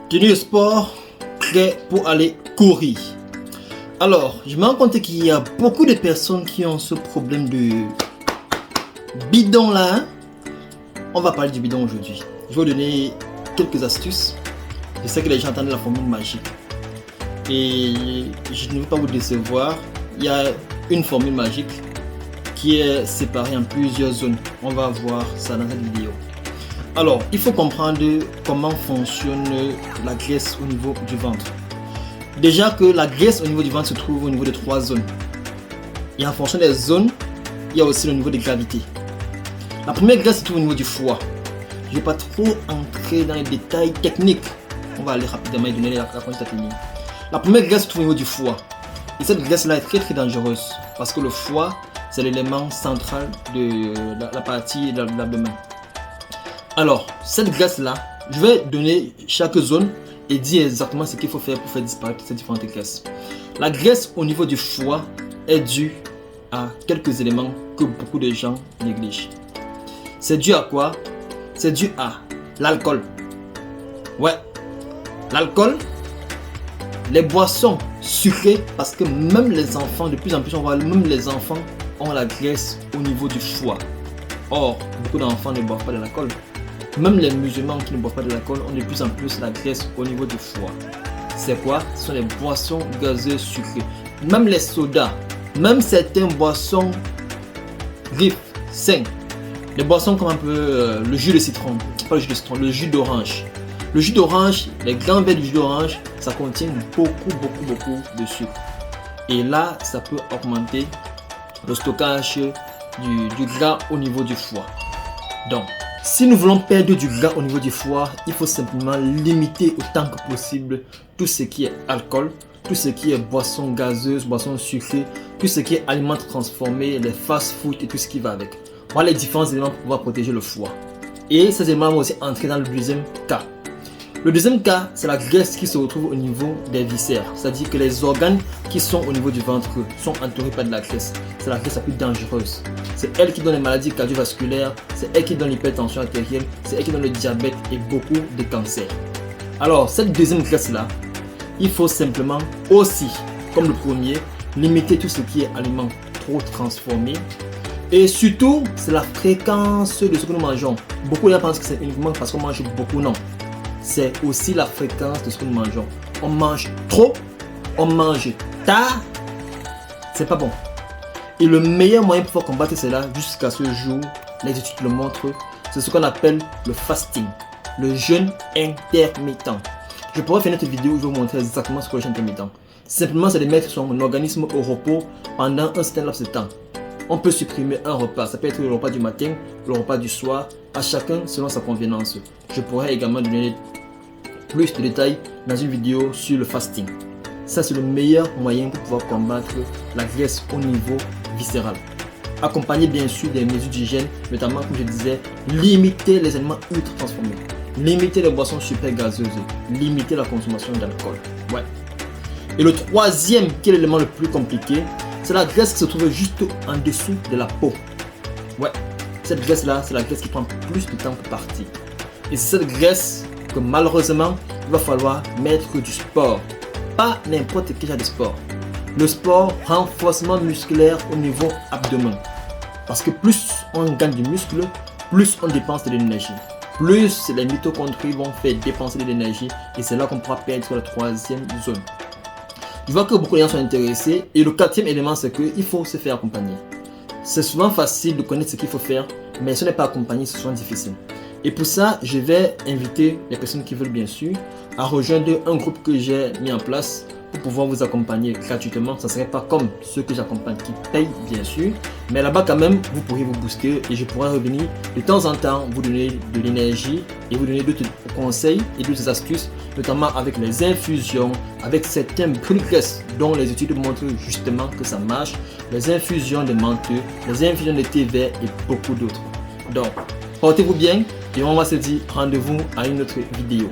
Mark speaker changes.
Speaker 1: Tenue de sport, prêt pour aller courir. Alors, je me rends compte qu'il y a beaucoup de personnes qui ont ce problème de bidon là. Hein? On va parler du bidon aujourd'hui. Je vais vous donner quelques astuces. Je sais que les gens entendent la formule magique. Et je ne veux pas vous décevoir. Il y a une formule magique qui est séparée en plusieurs zones. On va voir ça dans cette vidéo. Alors, il faut comprendre comment fonctionne la graisse au niveau du ventre. Déjà que la graisse au niveau du ventre se trouve au niveau de 3 zones. Et en fonction des zones, il y a aussi le niveau de gravité. La première graisse se trouve au niveau du foie. Je ne vais pas trop entrer dans les détails techniques. On va aller rapidement et donner la réponse technique. La première graisse se trouve au niveau du foie. Et cette graisse-là est très dangereuse. Parce que le foie, c'est l'élément central de la partie de l'abdomen. Alors, cette graisse-là, je vais donner chaque zone et dire exactement ce qu'il faut faire pour faire disparaître ces différentes graisses. La graisse au niveau du foie est due à quelques éléments que beaucoup de gens négligent. C'est dû à quoi? C'est dû à l'alcool. Ouais, l'alcool, les boissons sucrées, parce que même les enfants, de plus en plus on voit même les enfants ont la graisse au niveau du foie. Or, beaucoup d'enfants ne boivent pas de l'alcool. Même les musulmans qui ne boivent pas de l'alcool ont de plus en plus la graisse au niveau du foie. C'est quoi? Ce sont les boissons gazeuses sucrées. Même les sodas, même certaines boissons riches, saines. Les boissons comme un peu le jus de citron, pas le jus de citron, le jus d'orange. Le jus d'orange, les grands verres du jus d'orange, ça contient beaucoup de sucre. Et là, ça peut augmenter le stockage du gras au niveau du foie. Donc, si nous voulons perdre du gras au niveau du foie, il faut simplement limiter autant que possible tout ce qui est alcool, tout ce qui est boissons gazeuses, boissons sucrées, tout ce qui est aliments transformés, les fast-food et tout ce qui va avec. Voilà les différents éléments pour pouvoir protéger le foie. Et ces éléments vont aussi entrer dans le deuxième cas. Le deuxième cas, c'est la graisse qui se retrouve au niveau des viscères. C'est-à-dire que les organes qui sont au niveau du ventre sont entourés par de la graisse. C'est la graisse la plus dangereuse. C'est elle qui donne les maladies cardiovasculaires, c'est elle qui donne l'hypertension artérielle, c'est elle qui donne le diabète et beaucoup de cancers. Alors, cette deuxième graisse-là, il faut simplement aussi, comme le premier, limiter tout ce qui est aliments trop transformés. Et surtout, c'est la fréquence de ce que nous mangeons. Beaucoup de gens pensent que c'est uniquement parce qu'on mange beaucoup, non. C'est aussi la fréquence de ce que nous mangeons. On mange trop, on mange tard, c'est pas bon. Et le meilleur moyen pour combattre cela, jusqu'à ce jour, les études le montrent, c'est ce qu'on appelle le fasting, le jeûne intermittent. Je pourrais faire une autre vidéo où je vais vous montrer exactement ce que le jeûne intermittent. Simplement, c'est de mettre son organisme au repos pendant un certain laps de temps. On peut supprimer un repas, ça peut être le repas du matin, le repas du soir, à chacun selon sa convenance. Je pourrais également donner plus de détails dans une vidéo sur le fasting. Ça, c'est le meilleur moyen pour pouvoir combattre la graisse au niveau viscéral. Accompagné bien sûr des mesures d'hygiène, notamment comme je disais, limiter les aliments ultra transformés, limiter les boissons super gazeuses, limiter la consommation d'alcool. Ouais. Et le troisième, qui est l'élément le plus compliqué, c'est la graisse qui se trouve juste en dessous de la peau. Ouais, cette graisse-là, c'est la graisse qui prend plus de temps pour partir. Et c'est cette graisse que malheureusement, il va falloir mettre du sport. Pas n'importe quel genre de sport. Le sport, renforcement musculaire au niveau abdomen. Parce que plus on gagne du muscle, plus on dépense de l'énergie. Plus les mitochondries vont faire dépenser de l'énergie. Et c'est là qu'on pourra perdre la troisième zone. Je vois que beaucoup de gens sont intéressés. Et le quatrième élément, c'est qu'il faut se faire accompagner. C'est souvent facile de connaître ce qu'il faut faire, mais si on n'est pas accompagné, c'est souvent difficile. Et pour ça, je vais inviter les personnes qui veulent bien sûr à rejoindre un groupe que j'ai mis en place pour pouvoir vous accompagner gratuitement. Ça ne serait pas comme ceux que j'accompagne qui payent bien sûr, mais là-bas quand même, vous pourrez vous booster et je pourrai revenir de temps en temps vous donner de l'énergie et vous donner d'autres conseils et d'autres astuces, notamment avec les infusions, avec certains brûle graisse dont les études montrent justement que ça marche, les infusions de menthe, les infusions de thé vert et beaucoup d'autres. Donc, portez-vous bien et on va se dire rendez-vous à une autre vidéo.